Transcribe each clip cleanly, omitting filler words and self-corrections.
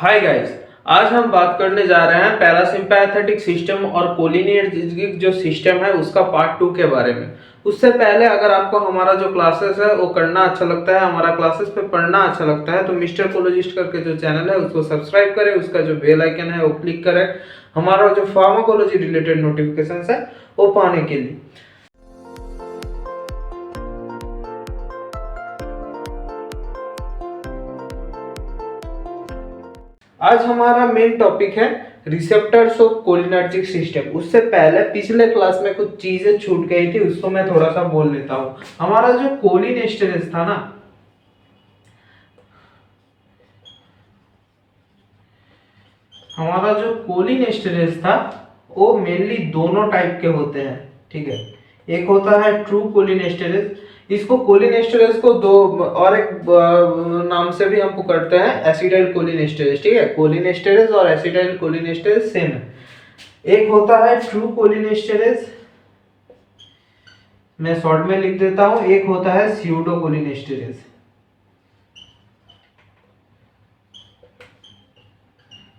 Hi guys. आज हम बात करने जा रहे हैं पैरासिम्पैथेटिक सिस्टम और कोलिनर्जिक जो सिस्टम है उसका पार्ट 2 के बारे में। उससे पहले अगर आपको हमारा जो क्लासेस है वो करना अच्छा लगता है, हमारा क्लासेस पे पढ़ना अच्छा लगता है, तो मिस्टर कोलॉजिस्ट करके जो चैनल है उसको सब्सक्राइब करें, उसका जो बेल आइकन है वो क्लिक करें हमारा जो फार्माकोलॉजी रिलेटेड नोटिफिकेशंस है वो पाने के लिए। आज हमारा मेन टॉपिक है रिसेप्टर्स ऑफ कोलिनर्जिक सिस्टम। उससे पहले पिछले क्लास में कुछ चीजें छूट गई थी, उसको मैं थोड़ा सा बोल लेता हूँ। हमारा जो कोलिनेस्टेरेस था ना, हमारा जो कोलिनेस्टेरेस था वो मेनली दोनों टाइप के होते हैं, ठीक है। एक होता है ट्रू कोलिनेस्टेरेस, इसको कोलिनेस्टेरेस को दो और एक नाम से भी हम पुकारते हैं, एसिडाइल कोलिनेस्टेरेस, ठीक है। कोलिनेस्टेरेस और एसिडाइल कोलिनेस्टेरेस सेम है। एक होता है ट्रू कोलिनेस्टेरेस, मैं शॉर्ट में लिख देता हूं, एक होता है स्यूडो कोलिनेस्टेरेस,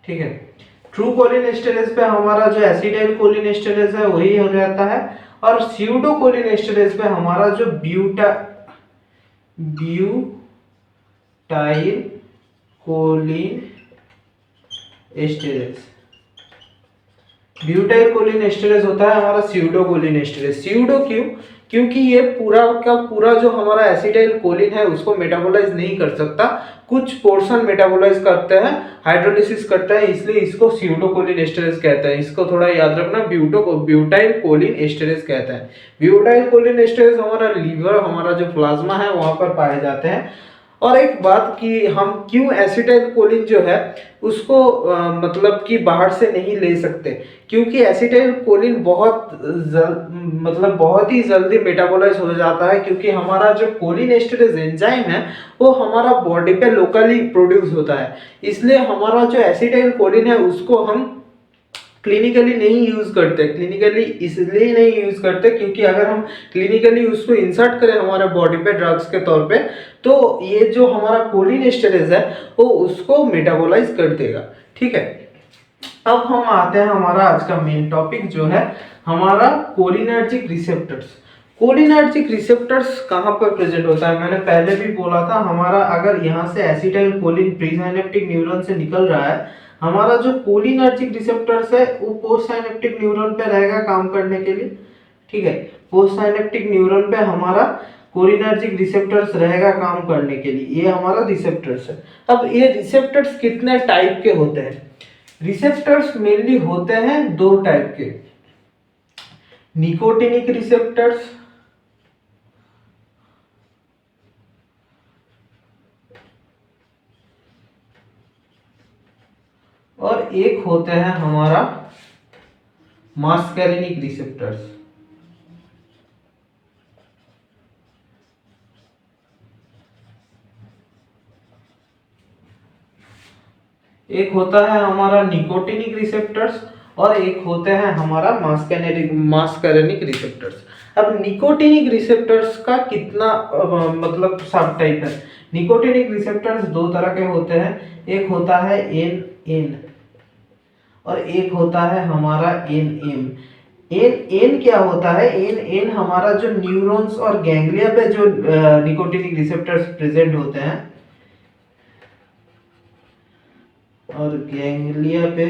ठीक है। ट्रू कोलिनेस्टेरेस पे हमारा जो एसिडाइल कोलिनेस्टेरेस है वही हो जाता है, और स्यूडो कोलिनेस्टेरेस पे हमारा जो ब्यूटाइल कोलिन एस्टेरेस, ब्यूटाइल कोलिन एस्टेरेस होता है हमारा स्यूडो कोलिन एस्टेरेस। स्यूडो क्यों? क्योंकि ये पूरा का पूरा जो हमारा एसिटाइल कोलिन है उसको मेटाबोलाइज नहीं कर सकता, कुछ पोर्शन मेटाबोलाइज करते हैं, हाइड्रोलिसिस करते हैं, इसलिए इसको स्यूडो कोलिन एस्टेरेस कहते हैं। इसको थोड़ा याद रखना, ब्यूटाइल कोलिन एस्टेरेस कहते हैं। ब्यूटाइल कोलिन एस्टेरेस हमारा लीवर, हमारा जो प्लाज्मा है वहां पर पाए जाते हैं। और एक बात कि हम क्यों एसिटाइल कोलिन जो है उसको मतलब कि बाहर से नहीं ले सकते, क्योंकि एसिटाइल कोलिन बहुत ही जल्दी मेटाबोलाइज हो जाता है, क्योंकि हमारा जो कोलिन एस्टेरेस एंजाइम है वो हमारा बॉडी पे लोकली प्रोड्यूस होता है। इसलिए हमारा जो एसिटाइल कोलिन है उसको हम क्लिनिकली नहीं यूज करते। क्लिनिकली इसलिए नहीं यूज करते क्योंकि अगर हम क्लिनिकली उसको इंसर्ट करें हमारे बॉडी पे ड्रग्स के तौर पे, तो ये जो हमारा कोलिन एस्टेरेस है वो उसको मेटाबोलाइज कर देगा, ठीक है। अब हम आते हैं हमारा आज का मेन टॉपिक जो है हमारा कोलिनर्जिक रिसेप्टर्स। कोलिनर्जिक रिसेप्टर्स कहाँ पर प्रेजेंट होता है? मैंने पहले भी बोला था, हमारा अगर यहाँ से एसिटाइल कोलिन प्रीसाइनेप्टिक न्यूरॉन से निकल रहा है, हमारा जो कोलिनर्जिक रिसेप्टर्स है वो पोस्ट साइनेप्टिक न्यूरॉन पे रहेगा काम करने के लिए, ठीक है। पोस्ट साइनेप्टिक न्यूरॉन पे हमारा कोलिनर्जिक रिसेप्टर्स रहेगा काम करने के लिए, ये हमारा रिसेप्टर्स है। अब ये रिसेप्टर्स कितने टाइप के होते हैं? रिसेप्टर्स मेनली होते हैं दो टाइप के, निकोटिनिक रिसेप्टर्स और एक होते हैं हमारा मास्कैरिनिक रिसेप्टर्स। एक होता है हमारा निकोटिनिक रिसेप्टर्स और एक होते हैं हमारा मास्कैरिनिक रिसेप्टर्स। अब निकोटिनिक रिसेप्टर्स का कितना मतलब सब टाइप है? निकोटिनिक रिसेप्टर्स दो तरह के होते हैं, एक होता है एन एन और एक होता है हमारा एन एम। एन एन क्या होता है? एन एन हमारा जो न्यूरॉन्स और गैंग्लिया पे जो निकोटिनिक रिसेप्टर्स प्रेजेंट होते हैं, और गैंग्लिया पे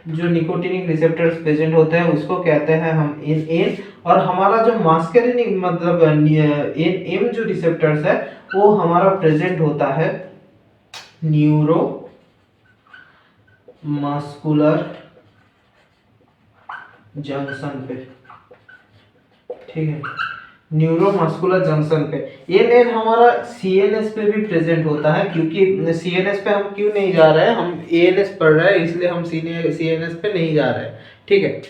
जो निकोटिनिक रिसेप्टर्स प्रेजेंट होते हैं उसको कहते हैं हम एन एन। और हमारा जो मास्कैरिनिक मतलब एन एम जो रिसेप्टर्स है वो हमारा प्रेजेंट होता है न्यूरो मस्कुलर जंक्शन पे, ठीक है, न्यूरोमस्कुलर जंक्शन पे। एन हमारा सीएनएस पे भी प्रेजेंट होता है, क्योंकि सीएनएस पे हम क्यों नहीं जा रहे हैं, हम एएनएस पढ़ रहे हैं इसलिए हम सीएनएस पे नहीं जा रहे हैं, ठीक है।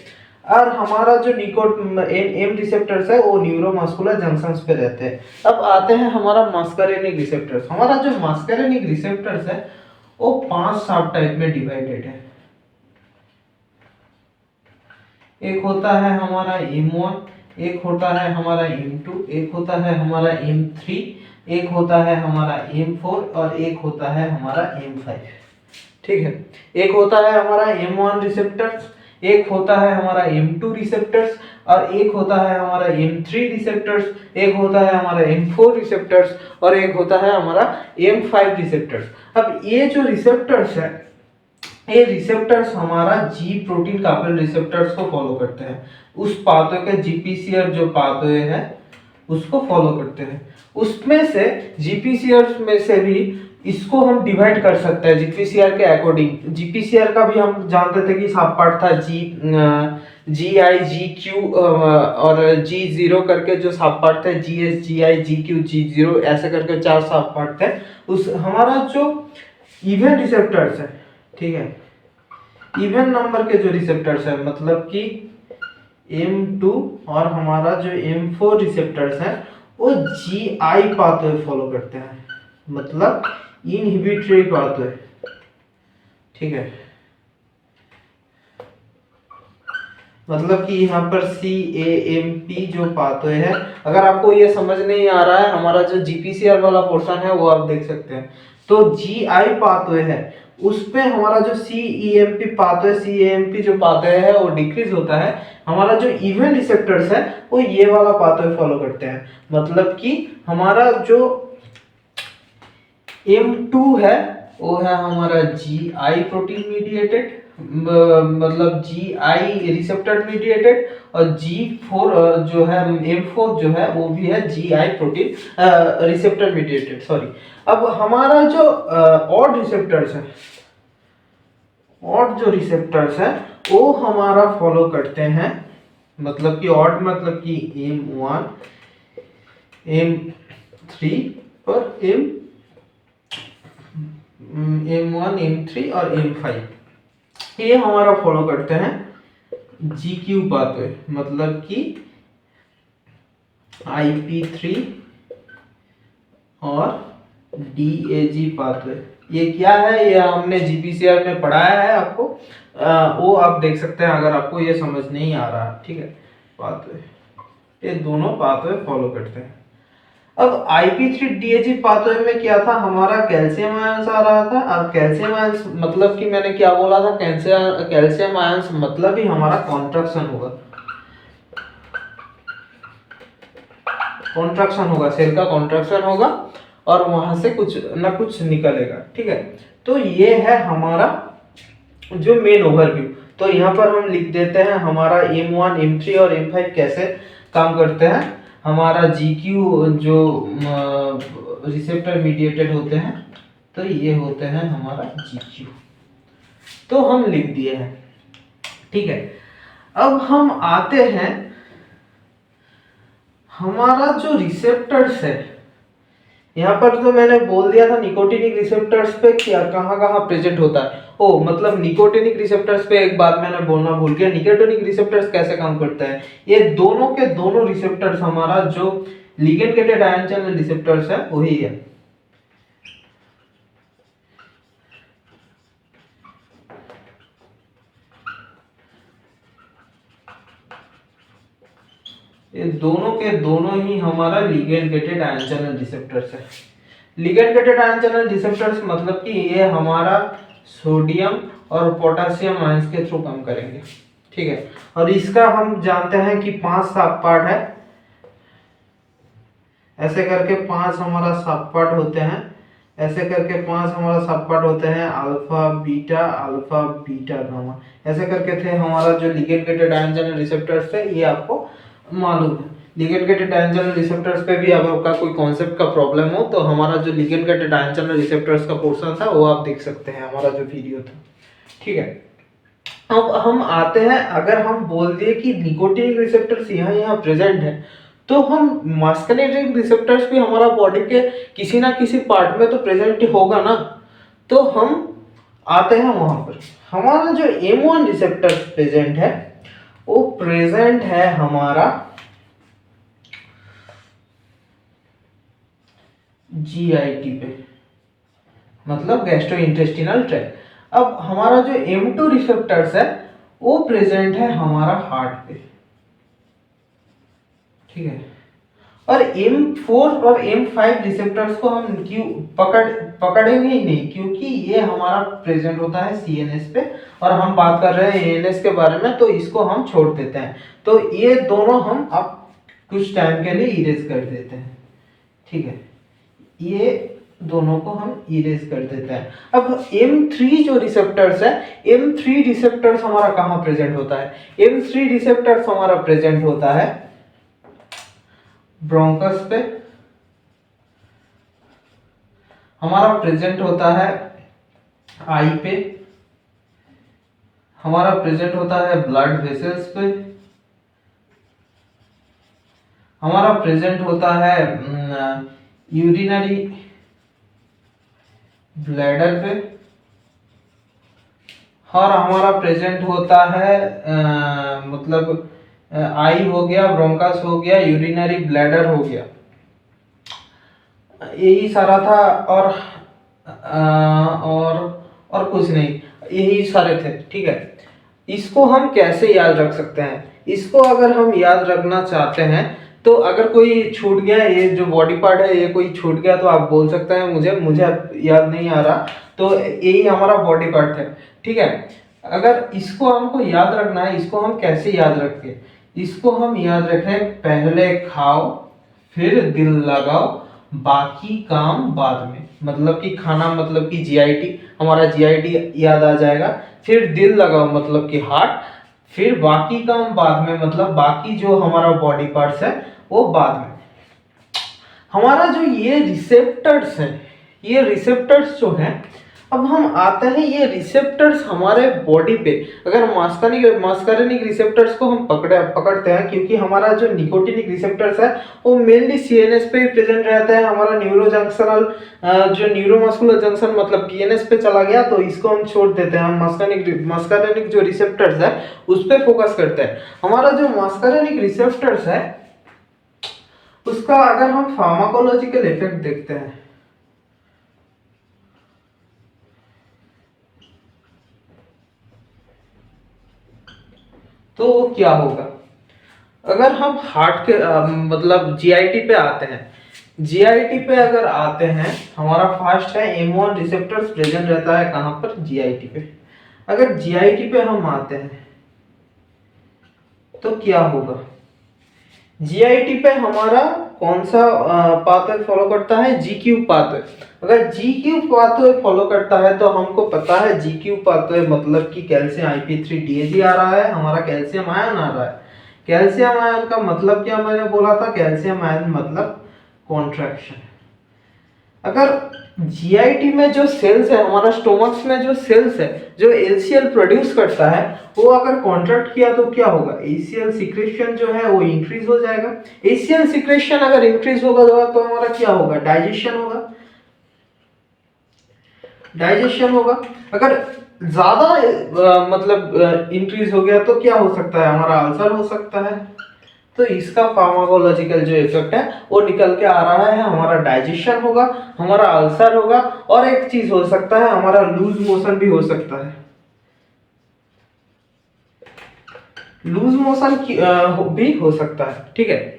और हमारा जो एम रिसेप्टर्स है वो न्यूरोमस्कुलर जंक्शंस पे रहते हैं। अब आते हैं हमारा मास्करेनिक रिसेप्टर्स। हमारा जो मास्करेनिक रिसेप्टर्स है वो 5 सब टाइप में डिवाइडेड है। एक होता है हमारा M1, एक होता है हमारा M2, एक होता है हमारा M3, एक होता है हमारा M4 और एक होता है हमारा M5। ठीक है, एक होता है हमारा M1 रिसेप्टर्स, एक होता है हमारा M2 रिसेप्टर्स और एक होता है हमारा M3 रिसेप्टर्स, एक होता है हमारा M4 रिसेप्टर्स और एक होता है हमारा M5 रिसेप्टर्स। अब ये जो रिसेप्टर्स है, ये रिसेप्टर्स हमारा जी प्रोटीन कापेल रिसेप्टर्स को फॉलो करते हैं। उस पाथवे के जीपीसीआर जो पाथवे है उसको फॉलो करते हैं। उसमें से जीपीसीआर में से भी इसको हम डिवाइड कर सकते हैं जीपीसीआर के अकॉर्डिंग। जीपीसीआर का भी हम जानते थे कि सब पार्ट था जी आई जी क्यू और जी जीरो करके जो सब पार्ट थे, जी एस जी आई जी क्यू जी जीरो ऐसे करके 4 सब पार्ट थे। उस हमारा जो इवन रिसेप्टर्स है, ठीक है, इवन नंबर के जो रिसेप्टर्स है मतलब कि M2 और हमारा जो M4 रिसेप्टर्स है वो GI पाथवे फॉलो करते हैं, मतलब इनहिबिटरी पाथवे। ठीक है, मतलब कि यहाँ पर CAMP जो पाथवे है, अगर आपको ये समझ नहीं आ रहा है हमारा जो GPCR वाला पोर्शन है वो आप देख सकते हैं। तो GI पाथवे है उस पे हमारा जो CEMP पाथवे, CAMP जो पाथवे है वो डिक्रीज होता है। हमारा जो इवन रिसेप्टर्स है वो ये वाला पाथवे फॉलो करते हैं, मतलब कि हमारा जो M2 है वो है हमारा GI प्रोटीन मीडिएटेड, मतलब GI रिसेप्टर मीडिएटेड, और G4 जो है M4 जो है वो भी है GI protein receptor mediated, sorry. अब हमारा जो ऑड रिसेप्टर्स है, ऑड जो रिसेप्टर्स है वो हमारा फॉलो करते हैं, मतलब कि ऑड मतलब कि M1 M3 और M1 M3 और M5 ये हमारा फॉलो करते हैं GQ पाथवे, मतलब कि IP3 और DAG पाथवे। ये क्या है, ये हमने GPCR में पढ़ाया है आपको, वो आप देख सकते हैं अगर आपको ये समझ नहीं आ रहा। ठीक है, पाथवे ये दोनों पाथवे फॉलो करते हैं। अब IP3 DAG पाथवे में क्या था, हमारा कैल्शियम आयंस आ रहा था। और कैल्शियम आयंस मतलब कि मैंने क्या बोला था, कैल्शियम आयंस मतलब ही हमारा कॉन्ट्रैक्शन होगा, कॉन्ट्रैक्शन होगा, सेल का कॉन्ट्रैक्शन होगा और वहां से कुछ ना कुछ निकलेगा। ठीक है, तो ये है हमारा जो मेन ओवरव्यू। तो यहाँ पर हम लिख देते हैं हमारा M1 M3 और M5 कैसे काम करते हैं। हमारा GQ जो रिसेप्टर मीडिएटेड होते हैं, तो ये होते हैं हमारा GQ, तो हम लिख दिए हैं। ठीक है, अब हम आते हैं हमारा जो रिसेप्टर्स है, यहाँ पर तो मैंने बोल दिया था निकोटिनिक रिसेप्टर्स पे क्या कहाँ कहाँ प्रेजेंट होता है। ओ मतलब निकोटिनिक रिसेप्टर्स पे एक बात मैंने बोलना भूल गया, निकोटिनिक रिसेप्टर्स कैसे काम करता है। ये दोनों के दोनों रिसेप्टर्स हमारा जो ligand gated ion channel receptors है वही है। ये दोनों के दोनों ही हमारा ligand gated ion channel receptors है। Ligand gated ion channel receptors मतलब कि ये हमारा सोडियम और पोटेशियम आयंस के थ्रू काम करेंगे। ठीक है, और इसका हम जानते हैं कि 5 सब पार्ट है, ऐसे करके 5 हमारा सब पार्ट होते हैं, ऐसे करके 5 हमारा सब पार्ट होते हैं, अल्फा बीटा गामा, ऐसे करके थे हमारा जो ligand gated ion channel receptors थे। ये आपको मालूम है। Ligand gated ion channel receptors पे भी अगर आपका कोई कॉन्सेप्ट का प्रॉब्लम हो तो हमारा जो ligand gated ion channel receptors का पोर्शन था वो आप देख सकते हैं, हमारा जो वीडियो था। ठीक है, अब हम आते हैं, अगर हम बोल दिए कि निकोटिनिक रिसेप्टर्स यहाँ प्रेजेंट है, तो हम मस्कुलिनिक रिसेप्टर्स भी हमारा बॉडी के किसी ना किसी पार्ट में तो प्रेजेंट होगा ना। तो हम आते हैं वहां पर, हमारा जो M1 रिसेप्टर प्रेजेंट है वो प्रेजेंट है हमारा GIT पे, मतलब गैस्ट्रोइंटेस्टिनल ट्रैक्ट। अब हमारा जो M2 रिसेप्टर्स है वो प्रेजेंट है हमारा हार्ट पे। ठीक है, और M4 और M5 रिसेप्टर्स को हम क्यों पकड़ेंगे ही नहीं, क्योंकि ये हमारा प्रेजेंट होता है CNS पे और हम बात कर रहे हैं ANS के बारे में, तो इसको हम छोड़ देते हैं। तो ये दोनों हम अब कुछ टाइम के लिए इरेज कर देते हैं, ठीक है, ये दोनों को हम इरेज कर देते हैं। अब M3 जो रिसेप्टर्स है, M3 रिसेप्टर्स हमारा कहाँ प्रेजेंट होता है? M3 रिसेप्टर्स हमारा प्रेजेंट होता है ब्रोंकस पे, हमारा प्रेजेंट होता है आई पे, हमारा प्रेजेंट होता है ब्लड वेसल्स पे, हमारा प्रेजेंट होता है यूरिनरी ब्लैडर पे, और हमारा प्रेजेंट होता है मतलब आई हो गया, ब्रोंकस हो गया, यूरिनरी ब्लैडर हो गया, यही सारा था। और कुछ नहीं, यही सारे थे, ठीक है। इसको हम कैसे याद रख सकते हैं? इसको अगर हम याद रखना चाहते हैं तो अगर कोई छूट गया, ये जो बॉडी पार्ट है ये कोई छूट गया, तो आप बोल सकते हैं मुझे याद नहीं आ रहा, तो यही हमारा बॉडी पार्ट है, ठीक है। अगर इसको हमको याद रखना है, इसको हम कैसे याद रखें? इसको हम याद रखें, पहले खाओ फिर दिल लगाओ, बाकी काम बाद में। मतलब कि खाना मतलब कि GIT, हमारा GIT याद आ जाएगा, फिर दिल लगाओ मतलब कि हार्ट, फिर बाकी काम बाद में, मतलब बाकी जो हमारा बॉडी पार्ट्स है वो बाद में। हमारा जो ये रिसेप्टर्स है, ये रिसेप्टर्स जो हैं, अब हम आते हैं ये रिसेप्टर्स हमारे बॉडी पे। अगर मास्कारेनिक रिसेप्टर्स को हम पकड़ते हैं, क्योंकि हमारा जो निकोटिनिक रिसेप्टर्स है वो मेनली CNS पे ही प्रेजेंट रहता है। हमारा न्यूरोजंक्शनल जो न्यूरोमस्कुलर जंक्शन मतलब PNS पे चला गया, तो इसको हम छोड़ देते हैं। हम मास्कारेनिक जो रिसेप्टर्स है उस पर फोकस करते हैं। हमारा जो मास्कारेनिक रिसेप्टर्स है उसका अगर हम फार्माकोलॉजिकल इफेक्ट देखते हैं, तो वो क्या होगा? अगर हम हार्ट के मतलब GIT पे आते हैं, GIT पे अगर आते हैं, हमारा फास्ट है M1 रिसेप्टर्स प्रेजेंट रहता है कहाँ पर? GIT पे। अगर GIT पे हम आते हैं तो क्या होगा? GIT पे हमारा कौन सा पाथवे फॉलो करता है? GQ pathway. अगर GQ पाथवे फॉलो करता है तो हमको पता है GQ पाथवे मतलब कि कैल्शियम IP3DAG आ रहा है, हमारा कैल्शियम आयन आ रहा है। कैल्शियम आयन का मतलब क्या मैंने बोला था? कैल्शियम आयन मतलब कॉन्ट्रैक्शन। अगर GIT में जो सेल्स है, हमारा स्टोमक्स में जो सेल्स है जो LCL प्रोड्यूस करता है, वो अगर कॉन्ट्रैक्ट किया तो क्या होगा? ACL सिक्रेशन जो है वो इंक्रीज हो जाएगा। ACL सिक्रेशन अगर इंक्रीज होगा तो हमारा क्या होगा? डाइजेशन होगा। डाइजेशन होगा। अगर ज्यादा मतलब इंक्रीज हो गया तो क्या हो सकता है? हमारा अल्सर हो सकता है। तो इसका फार्माकोलॉजिकल जो इफेक्ट है वो निकल के आ रहा है, हमारा डाइजेशन होगा, हमारा अल्सर होगा, और एक चीज हो सकता है हमारा लूज मोशन भी हो सकता है। लूज मोशन भी हो सकता है, ठीक है।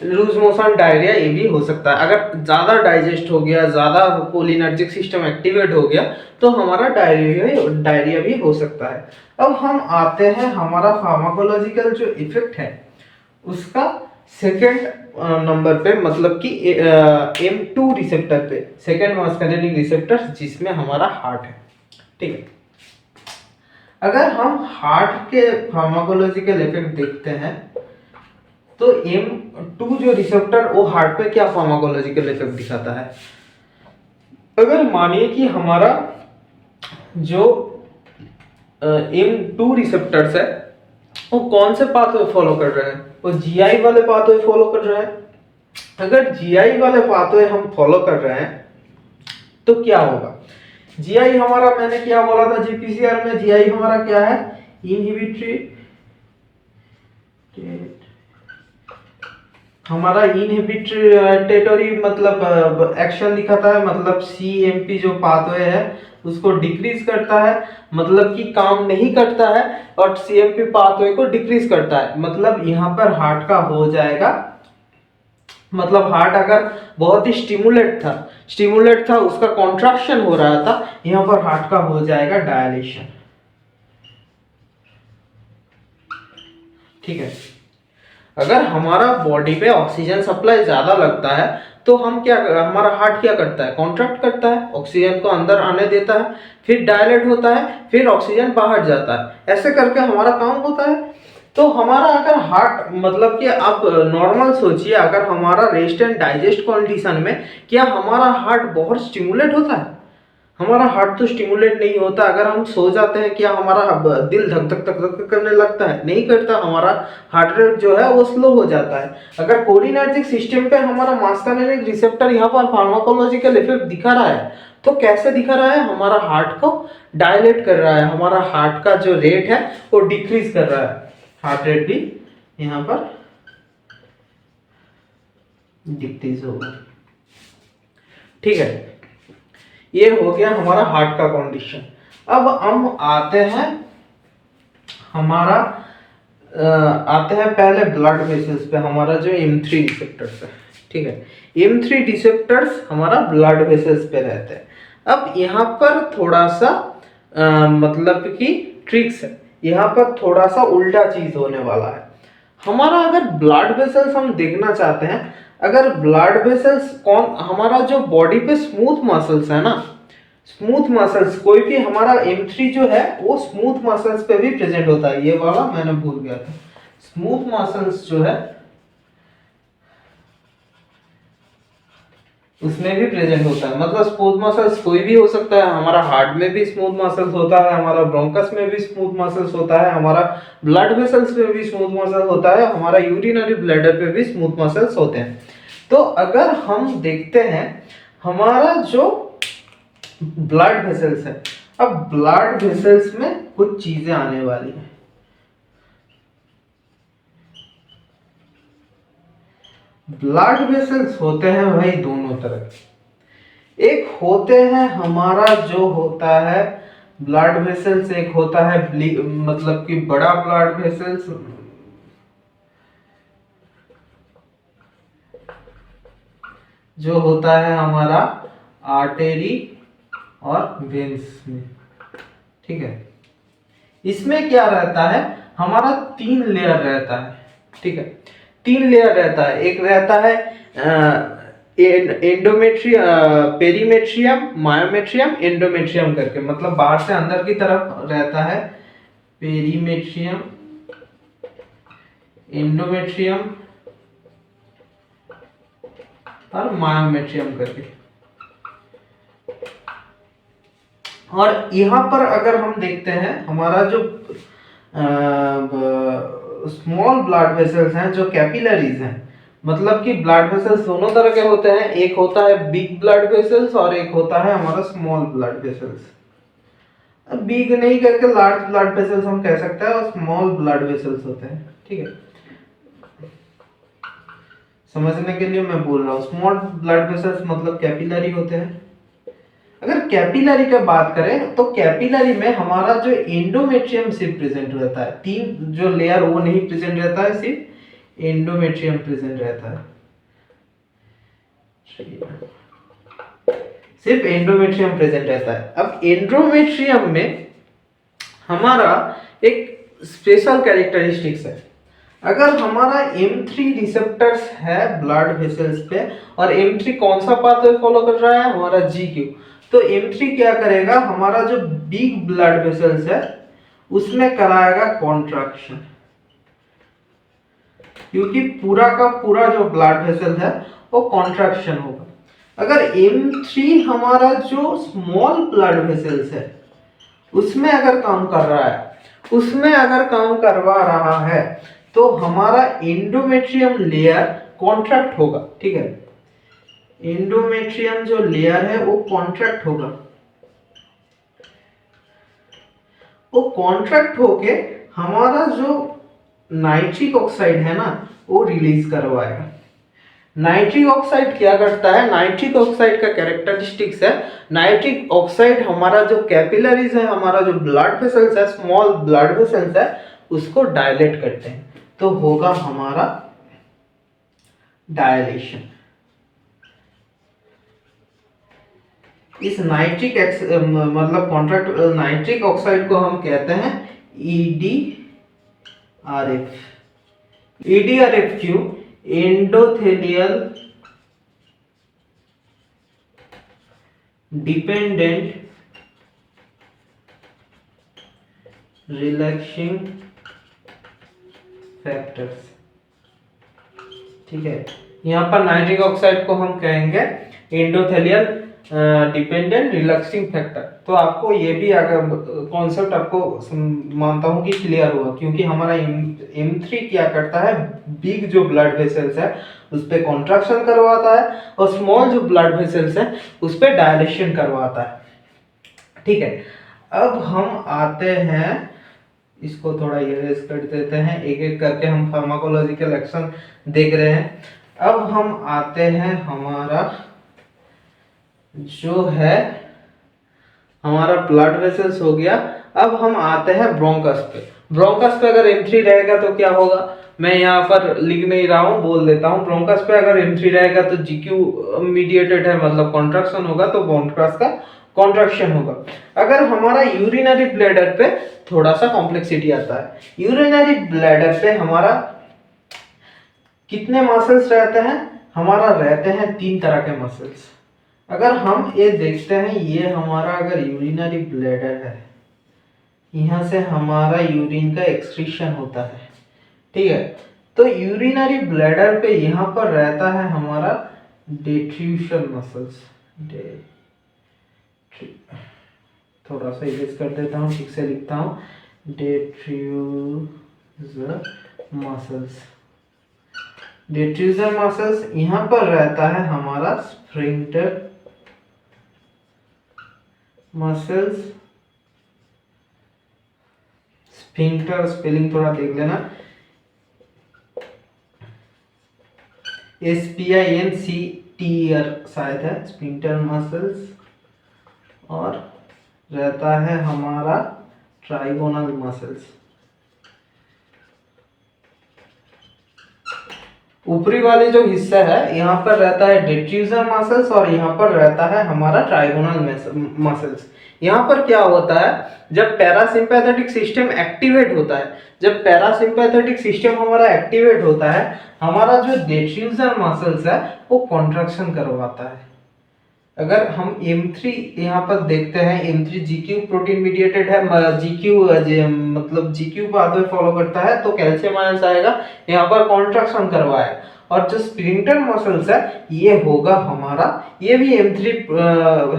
लूज मोशन, डायरिया, ये भी हो सकता है। अगर ज्यादा डाइजेस्ट हो गया, ज्यादा कोलिनर्जिक सिस्टम एक्टिवेट हो गया तो हमारा डायरिया भी हो सकता है। अब हम आते हैं हमारा फार्माकोलॉजिकल जो इफेक्ट है उसका सेकेंड नंबर पे, मतलब कि M2 रिसेप्टर पे, सेकेंड मास्कारेनिक रिसेप्टर जिसमें हमारा हार्ट है, ठीक है। अगर हम हार्ट के फार्माकोलॉजिकल इफेक्ट देखते हैं तो M2 जो रिसेप्टर वो हार्ट पे क्या फार्माकोलॉजिकल इफेक्ट दिखाता है? अगर मानिए कि हमारा जो M2 रिसेप्टर्स है वो कौन से पाथवे फॉलो कर रहे हैं? वो GI वाले पाथवे फॉलो कर रहे हैं। अगर GI वाले पाथवे हम फॉलो कर रहे हैं तो क्या होगा? GI हमारा, मैंने क्या बोला था GPCR में, GI हमारा क्या है? इनहिबिटरी, हमारा इनहिबिटरी मतलब एक्शन दिखाता है, मतलब CMP जो पाथवे है उसको डिक्रीज करता है, मतलब कि काम नहीं करता है, और CMP पाथवे को डिक्रीज करता है। मतलब यहाँ पर हार्ट का हो जाएगा मतलब हार्ट अगर बहुत ही स्टिमुलेट था, उसका कॉन्ट्रैक्शन हो रहा था, यहाँ पर हार्ट का हो जाएगा डायलेशन। ठीक है। अगर हमारा बॉडी पे ऑक्सीजन सप्लाई ज्यादा लगता है तो हमारा हार्ट क्या करता है, कॉन्ट्रैक्ट करता है, ऑक्सीजन को अंदर आने देता है, फिर डायलेट होता है, फिर ऑक्सीजन बाहर जाता है, ऐसे करके हमारा काम होता है। तो हमारा अगर हार्ट मतलब कि आप नॉर्मल सोचिए, अगर हमारा रेस्ट एंड डाइजेस्ट कंडीशन में क्या हमारा हार्ट बहुत स्टिमुलेट होता है? हमारा हार्ट तो स्टिमुलेट नहीं होता। अगर हम सो जाते हैं क्या हमारा दिल धक धक धक धक करने लगता है? नहीं करता। हमारा हार्ट रेट जो है वो स्लो हो जाता है। अगर कोलिनर्जिक सिस्टम पे हमारा मास्कार्निक रिसेप्टर यहाँ पर फार्माकोलॉजिकल इफेक्ट दिखा रहा है, तो कैसे दिखा रहा है? हमारा हार्ट को डायलेट कर रहा है, हमारा हार्ट का जो रेट है वो डिक्रीज कर रहा है। हार्ट रेट भी यहाँ पर डिक्रीज होगा। ठीक है, ये हो गया हमारा हार्ट का कंडीशन। अब हम आते हैं पहले ब्लड वेसल्स पे, हमारा जो M3 रिसेप्टर्स है। ठीक है, M3 रिसेप्टर्स हमारा ब्लड वेसल्स पे रहते हैं। अब यहाँ पर थोड़ा सा मतलब कि ट्रिक्स है, यहाँ पर थोड़ा सा उल्टा चीज होने वाला है। हमारा अगर ब्लड वेसल्स हम देखना चाहते हैं, अगर ब्लड वेसल्स हमारा जो बॉडी पे स्मूथ मसल्स है ना, स्मूथ मसल्स, कोई भी हमारा M3 जो है वो स्मूथ मसल्स पे भी प्रेजेंट होता है। ये वाला मैंने भूल गया था, स्मूथ मसल्स जो है उसमें भी प्रेजेंट होता है। मतलब स्मूथ मसल्स कोई भी हो सकता है, हमारा हार्ट में भी स्मूथ मसल्स होता है, हमारा ब्रोंकस में भी स्मूथ मसल्स होता है, हमारा ब्लड वेसल्स में भी स्मूथ मसल होता है, हमारा यूरिनरी ब्लैडर पे भी स्मूथ मसल्स होते हैं। तो अगर हम देखते हैं हमारा जो ब्लड वेसल्स है, अब ब्लड वेसल्स में कुछ चीजें आने वाली हैं। ब्लड वेसल्स होते हैं भाई दोनों तरह। एक होते हैं हमारा जो होता है ब्लड वेसल्स, एक होता है मतलब कि बड़ा ब्लड वेसल्स, जो होता है हमारा आर्टेरी और वेन्स में। ठीक है, इसमें क्या रहता है, हमारा 3 लेयर रहता है। ठीक है, 3 लेयर रहता है। एक रहता है एंडोमेट्रियम, पेरीमेट्रियम, मायोमेट्रियम, एंडोमेट्रियम करके, मतलब बाहर से अंदर की तरफ रहता है पेरीमेट्रियम, एंडोमेट्रियम और मायोमेट्रियम करके। और यहाँ पर अगर हम देखते हैं हमारा जो स्मॉल ब्लड वेसल्स हैं, जो कैपिलरीज हैं, मतलब कि ब्लड वेसल्स दोनों तरह के होते हैं। एक होता है बिग ब्लड वेसल्स और एक होता है हमारा स्मॉल ब्लड वेसल्स। बिग नहीं करके लार्ज ब्लड वेसल्स हम कह सकते हैं, और स्मॉल ब्लड वेसल्स होते हैं। ठीक है, समझने के लिए मैं बोल रहा हूँ, स्मॉल ब्लड वेसल्स मतलब कैपिलरी होते हैं। अगर कैपिलरी का बात करें तो कैपिलरी में हमारा जो एंडोमेट्रियम सिर्फ प्रेजेंट रहता है, 3 जो लेयर वो नहीं प्रेजेंट रहता है, सिर्फ एंडोमेट्रियम प्रेजेंट रहता है। सिर्फ एंडोमेट्रियम प्रेजेंट रहता है। अब एंडोमेट्रियम में हमारा एक स्पेशल कैरेक्टरिस्टिक्स है। अगर हमारा M3 रिसेप्टर्स है ब्लड वेसल्स पे, और M3 कौन सा पाथवे फॉलो कर रहा है, हमारा GQ, तो M3 क्या करेगा, हमारा जो बिग ब्लड वेसल्स है उसमें कराएगा कॉन्ट्रैक्शन, क्योंकि पूरा का पूरा जो ब्लड वेसल है वो कॉन्ट्रैक्शन होगा। अगर M3 हमारा जो स्मॉल ब्लड वेसल्स है उसमें अगर काम कर रहा है, उसमें अगर काम करवा रहा है, तो हमारा एंडोमेट्रियम लेयर कॉन्ट्रैक्ट होगा। ठीक है, एंडोमेट्रियम जो लेयर है वो कॉन्ट्रैक्ट होगा। वो कॉन्ट्रैक्ट होके हमारा जो नाइट्रिक ऑक्साइड है ना वो रिलीज करवाएगा। नाइट्रिक ऑक्साइड क्या करता है, नाइट्रिक ऑक्साइड का कैरेक्टरिस्टिक्स है, नाइट्रिक ऑक्साइड हमारा जो कैपिलरीज है, हमारा जो ब्लड वेसल्स है, स्मॉल ब्लड वेसल्स है, उसको डायलेट करते हैं। तो होगा हमारा डायलेशन। इस मतलब कॉन्ट्रैक्ट नाइट्रिक ऑक्साइड को हम कहते हैं EDRF। EDRF क्यों? Endothelial dependent relaxing factors. ठीक है, यहाँ पर नाइट्रिक ऑक्साइड को हम कहेंगे एंडोथेलियल डिपेंडेंट रिलैक्सिंग फैक्टर। तो आपको ये भी अगर कॉन्सेप्ट आपको मानता हूँ कि क्लियर हुआ, क्योंकि हमारा M3 क्या करता है, बिग जो ब्लड वेसल्स है उस पर कॉन्ट्रैक्शन करवाता है और स्मॉल जो ब्लड वेसल्स है उस पर डायलेशन करवाता है। ठीक है, अब हम आते हैं, इसको थोड़ा इरेज कर देते हैं, एक एक करके हम फार्माकोलॉजिकल एक्शन देख रहे हैं। अब हम आते हैं हमारा जो है हमारा ब्लड वेसल्स हो गया। अब हम आते हैं ब्रोंकस पे। ब्रोंकस पे अगर M3 रहेगा तो क्या होगा, मैं यहाँ पर लिख नहीं रहा हूँ, बोल देता हूँ। ब्रोंकस पे अगर M3 रहेगा तो GQ मीडिएटेड है, मतलब कॉन्ट्रैक्शन होगा, तो ब्रोंकस का कॉन्ट्रैक्शन होगा। अगर हमारा यूरिनरी ब्लैडर पे थोड़ा सा कॉम्प्लेक्सिटी आता है। यूरिनरी ब्लैडर पे हमारा कितने मसल्स रहते हैं, हमारा रहते हैं 3 तरह के मसल्स। अगर हम ये देखते हैं, ये हमारा अगर यूरिनरी ब्लैडर है, यहाँ से हमारा यूरिन का एक्सक्रीशन होता है। ठीक है, तो यूरिनरी ब्लैडर पे यहाँ पर रहता है हमारा डेट्रूशन मसल्स। थोड़ा सा इरेज कर देता हूँ, ठीक से लिखता हूँ, डेट्रूजर मसल्स। डेट्रूजर मसल्स यहाँ पर रहता है हमारा स्फिंक्टर मसल्स। स्फिंक्टर स्पेलिंग थोड़ा देख लेना, SPINCTER शायद है, स्फिंक्टर मसल्स। और रहता है हमारा ट्राइगोनल मसल्स। ऊपरी वाले जो हिस्सा है यहाँ पर रहता है डेट्रूजर मसल्स और यहाँ पर रहता है हमारा ट्राइगोनल मसल्स। यहाँ पर क्या होता है, जब पैरासिम्पैथेटिक सिस्टम एक्टिवेट होता है, जब पैरासिम्पैथेटिक सिस्टम हमारा एक्टिवेट होता है, हमारा जो डेट्रूजर मसल्स है वो कॉन्ट्रैक्शन करवाता है। अगर हम M3 यहाँ पर देखते हैं, M3 GQ प्रोटीन मीडिएटेड है, मतलब GQ पाथवे फॉलो करता है, तो कैल्शियम आयंस आएगा, यहाँ पर कॉन्ट्रैक्शन करवाएगा। और जो स्फिंक्टर मसल्स है ये होगा हमारा, ये भी M3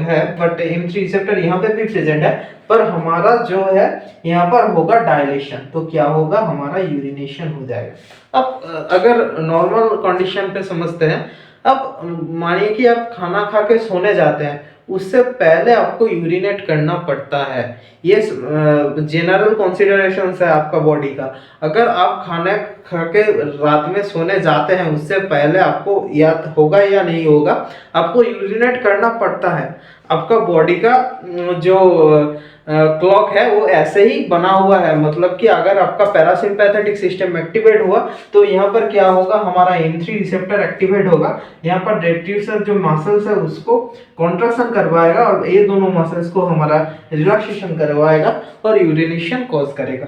है, बट M3 रिसेप्टर यहाँ पे भी प्रेजेंट है, पर हमारा जो है यहाँ पर होगा डायलेशन, तो क्या होगा, हमारा यूरिनेशन हो जाएगा। अब अगर नॉर्मल कंडीशन पे समझते हैं, अब मानिए कि आप खाना खा के सोने जाते हैं, उससे पहले आपको यूरिनेट करना पड़ता है। ये जनरल कंसीडरेशन है आपका बॉडी का। अगर आप खाना खा के रात में सोने जाते हैं, उससे पहले आपको याद होगा या नहीं होगा, आपको यूरिनेट करना पड़ता है। आपका बॉडी का जो क्लॉक है वो ऐसे ही बना हुआ है, मतलब कि अगर आपका पैरासिम्पैथेटिक सिस्टम एक्टिवेट हुआ तो यहाँ पर क्या होगा, हमारा M3 रिसेप्टर एक्टिवेट होगा, यहाँ पर डेट्रूजर जो मसल्स है उसको कॉन्ट्रैक्शन करवाएगा और ये दोनों मसल्स को हमारा रिलैक्सेशन करवाएगा और यूरिनेशन कॉज करेगा।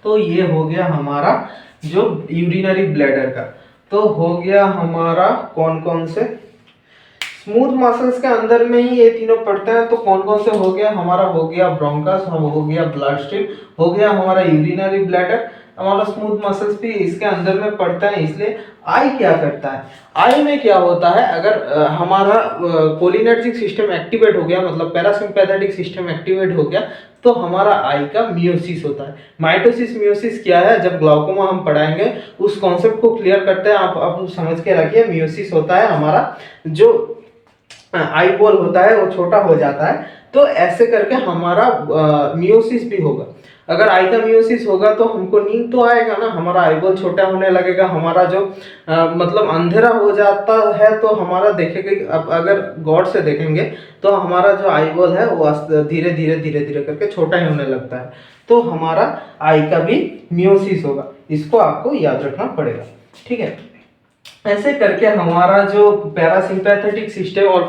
तो ये हो गया हमारा जो यूरिनरी ब्लैडर का। तो हो गया हमारा कौन कौन से, स्मूथ मसल्स के अंदर में ही ये तीनों पड़ते हैं, तो कौन कौन से हो गया, हमारा हो गया ब्रोंकस, हो गया ब्लड स्ट्रीम, हो गया हमारा यूरिनरी ब्लैडर, हमारा स्मूथ मसल्स भी इसके अंदर में पड़ता है। इसलिए आई क्या करता है, आई में क्या होता है, अगर हमारा कोलिनर्जिक सिस्टम एक्टिवेट हो गया, मतलब पैरासिम्पैथेटिक सिस्टम एक्टिवेट हो गया, तो हमारा आई का मियोसिस होता है। माइटोसिस मियोसिस क्या है, जब ग्लाउकोमा हम पढ़ाएंगे उस कॉन्सेप्ट को क्लियर करते हैं, आप समझ के रखिए। मियोसिस होता है हमारा जो आई बॉल होता है वो छोटा हो जाता है, तो ऐसे करके हमारा मियोसिस भी होगा। अगर आई का मियोसिस होगा तो हमको नींद तो आएगा ना, हमारा आई बॉल छोटा होने लगेगा, हमारा जो मतलब अंधेरा हो जाता है, तो हमारा देखेंगे, अगर गौर से देखेंगे तो हमारा जो आई बॉल है वो धीरे धीरे धीरे धीरे करके छोटा ही होने लगता है, तो हमारा आई का भी मियोसिस होगा। इसको आपको याद रखना पड़ेगा, ठीक है। ऐसे करके हमारा जो पैरासिम्पैथेटिक सिस्टम और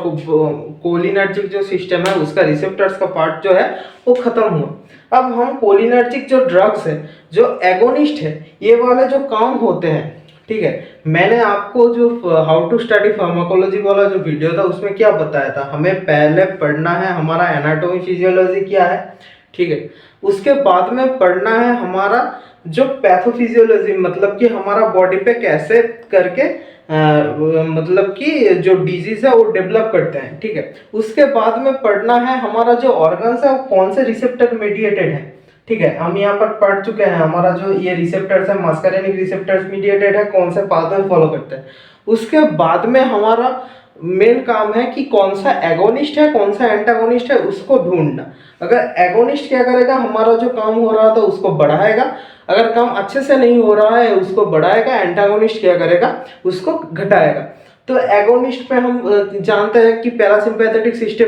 कोलिनर्जिक जो सिस्टम है उसका रिसेप्टर्स का पार्ट जो है वो खत्म हुआ। अब हम कोलिनर्जिक जो ड्रग्स है, जो एगोनिस्ट है, ये वाले जो काम होते हैं, ठीक है। मैंने आपको जो हाउ टू स्टडी फार्माकोलॉजी वाला जो वीडियो था उसमें क्या बताया था, हमें पहले पढ़ना है हमारा एनाटॉमी फिजियोलॉजी क्या है, ठीक है। उसके बाद में पढ़ना है हमारा जो पैथोफिजियोलॉजी, मतलब कि हमारा बॉडी पे कैसे करके मतलब कि जो डिजीज है वो डेवलप करते हैं, ठीक है। उसके बाद में पढ़ना है हमारा जो ऑर्गन्स है वो कौन से रिसेप्टर मेडिएटेड है, ठीक है। हम यहाँ पर पढ़ चुके हैं हमारा जो ये रिसेप्टर्स है मस्करेनिक रिसेप्टर्स मीडिएटेड है, कौन से पाथवे फॉलो करते हैं। उसके बाद में हमारा मेन काम है कि कौन सा एगोनिस्ट है कौन सा एंटागोनिस्ट है उसको ढूंढना। अगर एगोनिस्ट क्या करेगा, हमारा जो काम हो रहा था उसको बढ़ाएगा, अगर काम अच्छे से नहीं हो रहा है उसको बढ़ाएगा। एंटागोनिस्ट क्या करेगा, उसको घटाएगा। तो एगोनिस्ट पे हम जानते हैं कि पैरासिम्पैथेटिक सिस्टम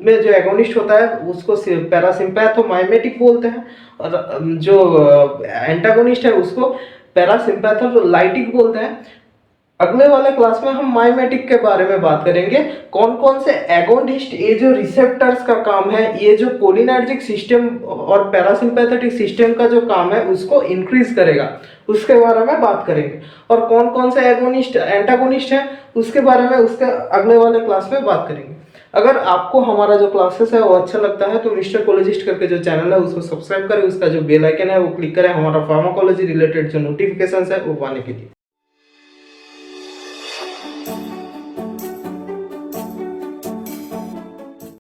में जो एगोनिस्ट होता है उसको पैरासिम्पैथोमाइमेटिक बोलते हैं, और जो एंटागोनिस्ट है उसको पैरासिम्पैथोलाइटिक बोलते हैं। अगले वाले क्लास में हम माइमेटिक के बारे में बात करेंगे, कौन कौन से एगोनिस्ट, ये जो रिसेप्टर्स का काम है, ये जो कोलिनर्जिक सिस्टम और पैरासिम्पैथेटिक सिस्टम का जो काम है उसको इंक्रीज करेगा, उसके बारे में बात करेंगे। और कौन कौन से एगोनिस्ट एंटागोनिस्ट है उसके बारे में उसके अगले वाले क्लास में बात करेंगे। अगर आपको हमारा जो क्लासेस है वो अच्छा लगता है तो मिस्टर कोलॉजिस्ट करके जो चैनल है उसको सब्सक्राइब करें, उसका जो बेल आइकन है वो क्लिक करें हमारा फार्माकोलॉजी रिलेटेड जो नोटिफिकेशन है वो पाने के लिए।